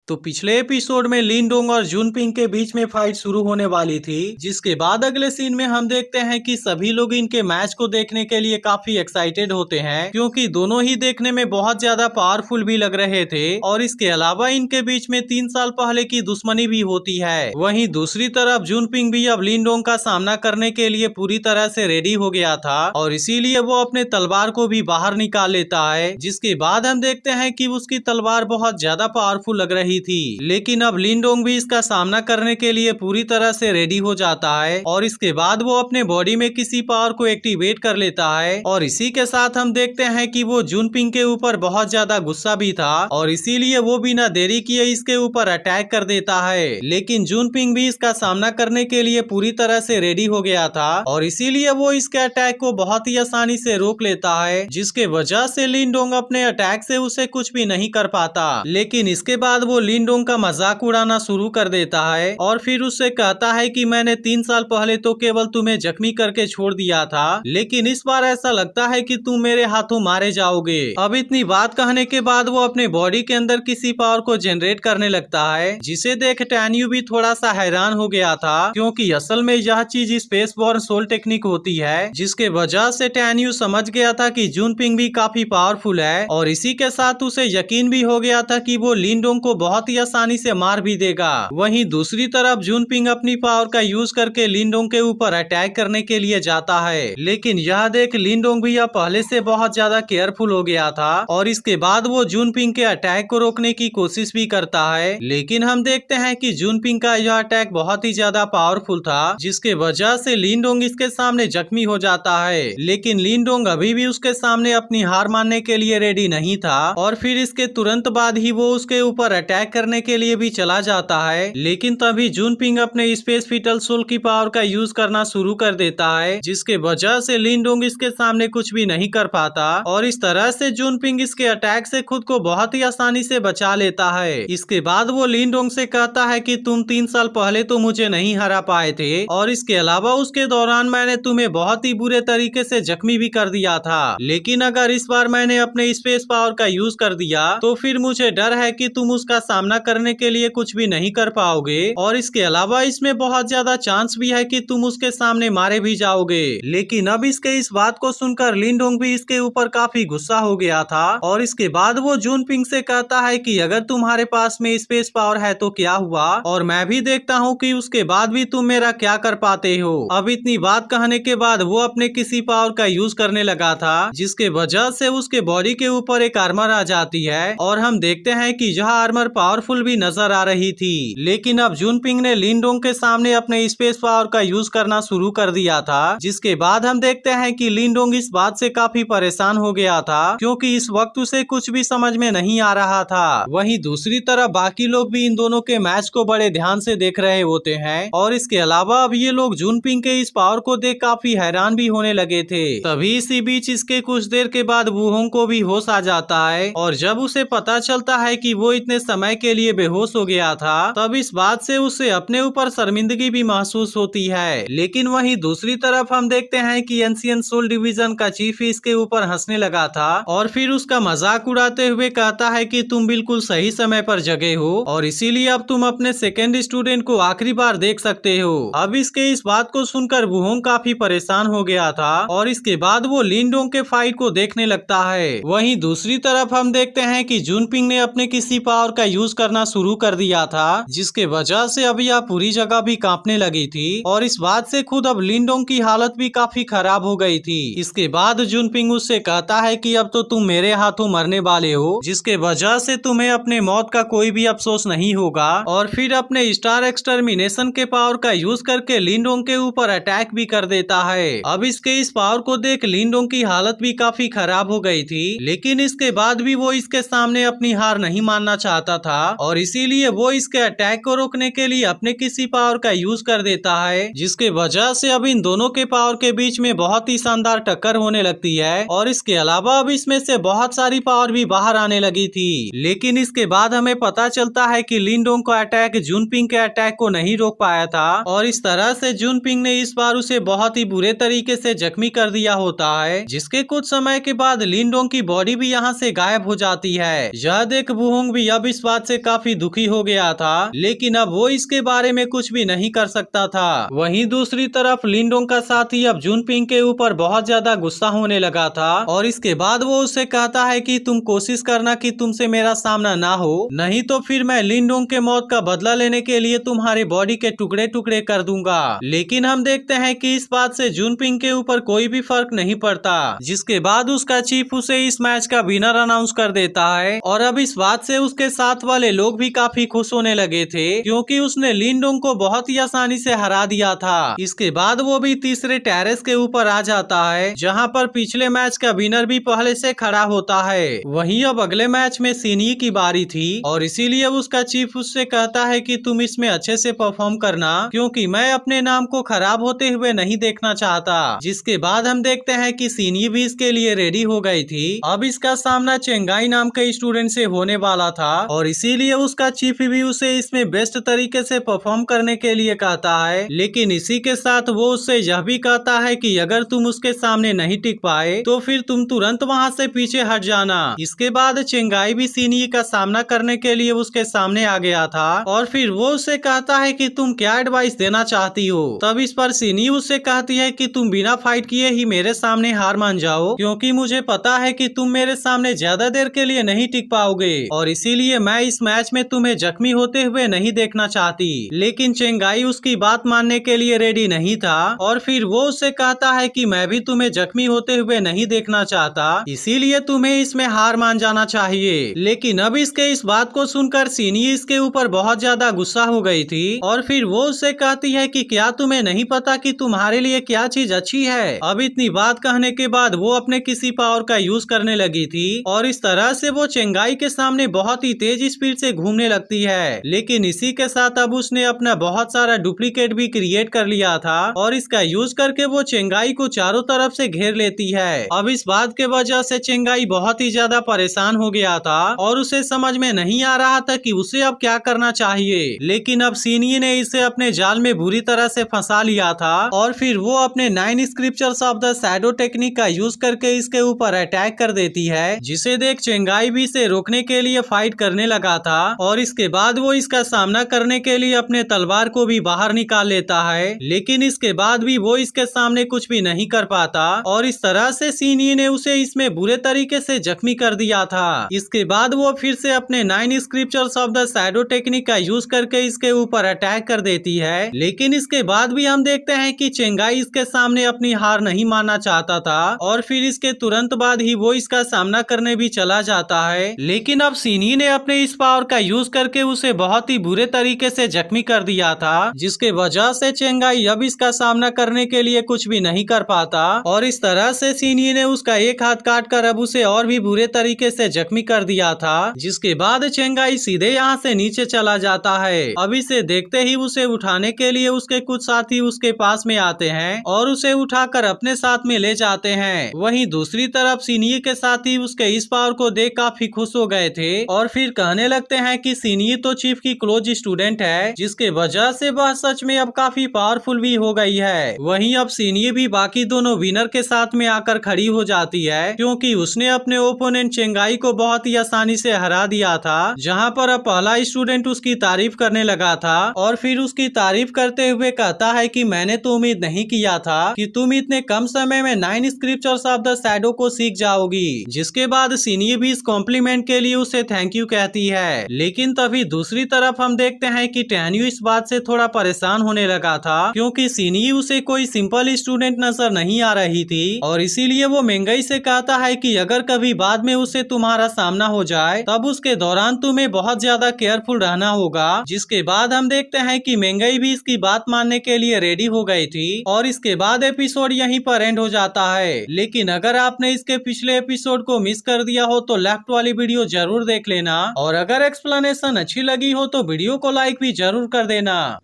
तो पिछले एपिसोड में लिनडोंग और जुनपिंग के बीच में फाइट शुरू होने वाली थी, जिसके बाद अगले सीन में हम देखते हैं कि सभी लोग इनके मैच को देखने के लिए काफी एक्साइटेड होते हैं, क्योंकि दोनों ही देखने में बहुत ज्यादा पावरफुल भी लग रहे थे और इसके अलावा इनके बीच में 3 साल पहले की दुश्मनी भी होती है। वहीं दूसरी तरफ जुनपिंग भी अब लिनडोंग का सामना करने के लिए पूरी तरह से रेडी हो गया था और इसीलिए वो अपने तलवार को भी बाहर निकाल लेता है, जिसके बाद हम देखते हैं कि उसकी तलवार बहुत ज्यादा पावरफुल लग रही थी। लेकिन अब लिनडोंग भी इसका सामना करने के लिए पूरी तरह से रेडी हो जाता है और इसके बाद वो अपने बॉडी में किसी पावर को एक्टिवेट कर लेता है और इसी के साथ हम देखते हैं कि वो जुनपिंग के ऊपर बहुत ज्यादा गुस्सा भी था और इसीलिए वो बिना देरी किए इसके ऊपर अटैक कर देता है। लेकिन जुनपिंग भी इसका सामना करने के लिए पूरी तरह से रेडी हो गया था और इसीलिए वो इसके अटैक को बहुत ही आसानी से रोक लेता है, जिसके वजह से लिनडोंग अपने अटैक से उसे कुछ भी नहीं कर पाता। लेकिन इसके बाद वो लिनडोंग का मजाक उड़ाना शुरू कर देता है और फिर उससे कहता है कि मैंने 3 साल पहले तो केवल तुम्हें जख्मी करके छोड़ दिया था, लेकिन इस बार ऐसा लगता है कि तुम मेरे हाथों मारे जाओगे। अब इतनी बात कहने के बाद वो अपने बॉडी के अंदर किसी पावर को जनरेट करने लगता है, जिसे देख टैन्यू भी थोड़ा सा हैरान हो गया था, क्योंकि असल में यह चीज स्पेस बॉर्न सोल टेक्निक होती है, जिसके वजह से टैन्यू समझ गया था कि जुनपिंग भी काफी पावरफुल है और इसी के साथ उसे यकीन भी हो गया था कि वो लिनडोंग को बहुत ही आसानी से मार भी देगा। वहीं दूसरी तरफ जुनपिंग अपनी पावर का यूज करके लिनडोंग के ऊपर अटैक करने के लिए जाता है, लेकिन यह देख लिनडोंग भी अब पहले से बहुत ज्यादा केयरफुल हो गया था और इसके बाद वो जुनपिंग के अटैक को रोकने की कोशिश भी करता है। लेकिन हम देखते हैं कि जुनपिंग का यह अटैक बहुत ही ज्यादा पावरफुल था, जिसके वजह से लिनडोंग इसके सामने जख्मी हो जाता है। लेकिन लिनडोंग अभी भी उसके सामने अपनी हार मानने के लिए रेडी नहीं था और फिर इसके तुरंत बाद ही वो उसके ऊपर अटैक करने के लिए भी चला जाता है। लेकिन तभी जुनपिंग अपने स्पेस फीटल सोल की पावर का यूज करना शुरू कर देता है, जिसके वजह से लिनडोंग इसके सामने कुछ भी नहीं कर पाता और इस तरह से जुनपिंग इसके अटैक से खुद को बहुत ही आसानी से बचा लेता है। इसके बाद वो लिनडोंग से कहता है कि तुम 3 साल पहले तो मुझे नहीं हरा पाए थे और इसके अलावा उसके दौरान मैंने तुम्हें बहुत ही बुरे तरीके से जख्मी भी कर दिया था, लेकिन अगर इस बार मैंने अपने स्पेस पावर का यूज कर दिया तो फिर मुझे डर है कि तुम उसका सामना करने के लिए कुछ भी नहीं कर पाओगे और इसके अलावा इसमें बहुत ज्यादा चांस भी है कि तुम उसके सामने मारे भी जाओगे। लेकिन अब इसके इस बात को सुनकर लिनडोंग भी इसके ऊपर काफी गुस्सा हो गया था और इसके बाद वो जुनपिंग से कहता है कि अगर तुम्हारे पास में स्पेस पावर है तो क्या हुआ, और मैं भी देखता हूँ कि उसके बाद भी तुम मेरा क्या कर पाते हो। अब इतनी बात कहने के बाद वो अपने किसी पावर का यूज करने लगा था, जिसके वजह से उसके बॉडी के ऊपर एक आर्मर आ जाती है और हम देखते हैं कि यह आर्मर पावरफुल भी नजर आ रही थी। लेकिन अब जुनपिंग ने लिनडोंग के सामने अपने स्पेस पावर का यूज करना शुरू कर दिया था, जिसके बाद हम देखते हैं कि लिनडोंग इस बात से काफी परेशान हो गया था, क्योंकि इस वक्त उसे कुछ भी समझ में नहीं आ रहा था। वहीं दूसरी तरफ बाकी लोग भी इन दोनों के मैच को बड़े ध्यान से देख रहे होते हैं और इसके अलावा अब ये लोग जुनपिंग के इस पावर को देख काफी हैरान भी होने लगे थे। तभी इसी बीच इसके कुछ देर के बाद वुहोंग को भी होश आ जाता है और जब उसे पता चलता है कि वो इतने समय के लिए बेहोश हो गया था, तब इस बात से उसे अपने ऊपर शर्मिंदगी भी महसूस होती है। लेकिन वहीं दूसरी तरफ हम देखते हैं कि एंशिएंट सोल डिवीजन का चीफ इसके ऊपर हंसने लगा था और फिर उसका मजाक उड़ाते हुए कहता है कि तुम बिल्कुल सही समय पर जगे हो और इसीलिए अब तुम अपने सेकेंड स्टूडेंट को आखिरी बार देख सकते हो। अब इसके इस बात को सुनकर वुहोंग काफी परेशान हो गया था और इसके बाद वो लिनडोंग के फाइट को देखने लगता है। वहीं दूसरी तरफ हम देखते हैं कि जुनपिंग ने अपने किसी पावर का यूज करना शुरू कर दिया था, जिसके वजह से अब यह पूरी जगह भी कांपने लगी थी और इस बात से खुद अब लिनडोंग की हालत भी काफी खराब हो गई थी। इसके बाद जुनपिंग उससे कहता है कि अब तो तुम मेरे हाथों मरने वाले हो, जिसके वजह से तुम्हें अपने मौत का कोई भी अफसोस नहीं होगा, और फिर अपने स्टार एक्सटर्मिनेशन के पावर का यूज करके लिनडोंग के ऊपर अटैक भी कर देता है। अब इसके इस पावर को देख लिनडोंग की हालत भी काफी खराब हो गई थी, लेकिन इसके बाद भी वो इसके सामने अपनी हार नहीं मानना चाहता था और इसीलिए वो इसके अटैक को रोकने के लिए अपने किसी पावर का यूज कर देता है, जिसके वजह से अब इन दोनों के पावर के बीच में बहुत ही शानदार टक्कर होने लगती है और इसके अलावा अब इसमें से बहुत सारी पावर भी बाहर आने लगी थी। लेकिन इसके बाद हमें पता चलता है कि लिनडोंग का अटैक जुनपिंग के अटैक को नहीं रोक पाया था और इस तरह से जुनपिंग ने इस बार उसे बहुत ही बुरे तरीके से जख्मी कर दिया होता है, जिसके कुछ समय के बाद लिनडोंग की बॉडी भी यहाँ से गायब हो जाती है। यह देख वुहोंग भी अब इस बात बात से काफी दुखी हो गया था, लेकिन अब वो इसके बारे में कुछ भी नहीं कर सकता था। वहीं दूसरी तरफ लिंडोंग का साथी अब जूनपिंग के ऊपर बहुत ज्यादा गुस्सा होने लगा था और इसके बाद वो उससे कहता है कि तुम कोशिश करना कि तुमसे मेरा सामना ना हो, नहीं तो फिर मैं लिंडोंग के मौत का बदला लेने के लिए तुम्हारी बॉडी के टुकड़े टुकड़े कर दूंगा। लेकिन हम देखते हैं कि इस बात से जूनपिंग के ऊपर कोई भी फर्क नहीं पड़ता, जिसके बाद उसका चीफ उसे इस मैच का विनर अनाउंस कर देता है। और अब इस बात से उसके साथ वाले लोग भी काफी खुश होने लगे थे, क्योंकि उसने लिंडोंग को बहुत ही आसानी से हरा दिया था। इसके बाद वो भी तीसरे टेरेस के ऊपर आ जाता है, जहां पर पिछले मैच का विनर भी पहले से खड़ा होता है। वहीं अब अगले मैच में सीनी की बारी थी और इसीलिए उसका चीफ उससे कहता है कि तुम इसमें अच्छे से परफॉर्म करना, क्योंकि मैं अपने नाम को खराब होते हुए नहीं देखना चाहता। जिसके बाद हम देखते हैं कि सीनी भी इसके लिए रेडी हो गई थी। अब इसका सामना चेंगाई नाम के स्टूडेंट से होने वाला था और इसीलिए उसका चीफ भी उसे इसमें बेस्ट तरीके से परफॉर्म करने के लिए कहता है। लेकिन इसी के साथ वो उससे यह भी कहता है कि अगर तुम उसके सामने नहीं टिक पाए तो फिर तुम तुरंत वहां से पीछे हट जाना। इसके बाद चेंगाई भी सीनी का सामना करने के लिए उसके सामने आ गया था और फिर वो उससे कहता है कि तुम क्या एडवाइस देना चाहती हो। तब इस पर सीनी उससे कहती है कि तुम बिना फाइट किए ही मेरे सामने हार मान जाओ, क्योंकि मुझे पता है कि तुम मेरे सामने ज्यादा देर के लिए नहीं टिक पाओगे और इसीलिए मैं इस मैच में तुम्हें जख्मी होते हुए नहीं देखना चाहती। लेकिन चेंगाई उसकी बात मानने के लिए रेडी नहीं था और फिर वो उससे कहता है कि मैं भी तुम्हें जख्मी होते हुए नहीं देखना चाहता, इसीलिए तुम्हें इसमें हार मान जाना चाहिए। लेकिन अब इसके इस बात को सुनकर सीनी इसके ऊपर बहुत ज्यादा गुस्सा हो गई थी और फिर वो उससे कहती है कि क्या तुम्हें नहीं पता कि तुम्हारे लिए क्या चीज अच्छी है। अब इतनी बात कहने के बाद वो अपने किसी पावर का यूज करने लगी थी और इस तरह से वो चेंगाई के सामने बहुत ही तेज स्पीड से घूमने लगती है। लेकिन इसी के साथ अब उसने अपना बहुत सारा डुप्लीकेट भी क्रिएट कर लिया था और इसका यूज करके वो चेंगाई को चारों तरफ से घेर लेती है। अब इस बात के वजह से चेंगाई बहुत ही ज्यादा परेशान हो गया था और उसे समझ में नहीं आ रहा था कि उसे अब क्या करना चाहिए। लेकिन अब सीनी ने इसे अपने जाल में बुरी तरह से फंसा लिया था और फिर वो अपने 9 scriptures of the shadow technique का यूज करके इसके ऊपर अटैक कर देती है, जिसे देख चेंगाई भी इसे रोकने के लिए फाइट करने लगा था और इसके बाद वो इसका सामना करने के लिए अपने तलवार को भी बाहर निकाल लेता है। लेकिन इसके बाद भी वो इसके सामने कुछ भी नहीं कर पाता और इस तरह से सीनी ने उसे इसमें बुरे तरीके से जख्मी कर दिया था। इसके बाद वो फिर से अपने 9 scriptures of the shadow technique का यूज करके इसके ऊपर अटैक कर देती है। लेकिन इसके बाद भी हम देखते हैं कि चेंगाई इसके सामने अपनी हार नहीं मानना चाहता था और फिर इसके तुरंत बाद ही वो इसका सामना करने भी चला जाता है। लेकिन अब सीनी ने अपने इस पावर का यूज करके उसे बहुत ही बुरे तरीके से जख्मी कर दिया था, जिसके वजह से चेंगाई अब इसका सामना करने के लिए कुछ भी नहीं कर पाता और इस तरह से सीनी ने उसका एक हाथ काट कर अब उसे और भी बुरे तरीके से जख्मी कर दिया था। जिसके बाद चेंगाई सीधे यहाँ से नीचे चला जाता है। अब इसे देखते ही उसे उठाने के लिए उसके कुछ साथी उसके पास में आते हैं और उसे उठाकर अपने साथ में ले जाते हैं। वहीं दूसरी तरफ सीनी के साथी उसके इस पावर को देख काफी खुश हो गए थे और फिर कहने लगते हैं कि सीनी तो चीफ की क्लोज स्टूडेंट है, जिसके वजह से वह सच में अब काफी पावरफुल भी हो गई है। वहीं अब सीनी भी बाकी दोनों विनर के साथ में आकर खड़ी हो जाती है, क्योंकि उसने अपने ओपोनेंट चेंगाई को बहुत ही आसानी से हरा दिया था। जहां पर अब पहला स्टूडेंट उसकी तारीफ करने लगा था और फिर उसकी तारीफ करते हुए कहता है कि मैंने तो उम्मीद नहीं किया था कि तुम इतने कम समय में 9 स्क्रिप्चर्स ऑफ द शैडो को सीख जाओगी। जिसके बाद सीनी भी इस कॉम्प्लीमेंट के लिए उसे थैंक यू कहती है। लेकिन तभी दूसरी तरफ हम देखते हैं कि टैन्यू इस बात से थोड़ा परेशान होने लगा था, क्योंकि सीनी उसे कोई सिंपल स्टूडेंट नजर नहीं आ रही थी और इसीलिए वो मेंगई से कहता है कि अगर कभी बाद में उसे तुम्हारा सामना हो जाए तब उसके दौरान तुम्हें बहुत ज्यादा केयरफुल रहना होगा। जिसके बाद हम देखते हैं कि मेंगई भी इसकी बात मानने के लिए रेडी हो गई थी और इसके बाद एपिसोड यहीं पर एंड हो जाता है। लेकिन अगर आपने इसके पिछले एपिसोड को मिस कर दिया हो तो लेफ्ट वाली वीडियो जरूर देख लेना और अगर एक्सप्लेनेशन अच्छी लगी हो तो वीडियो को लाइक भी जरूर कर देना।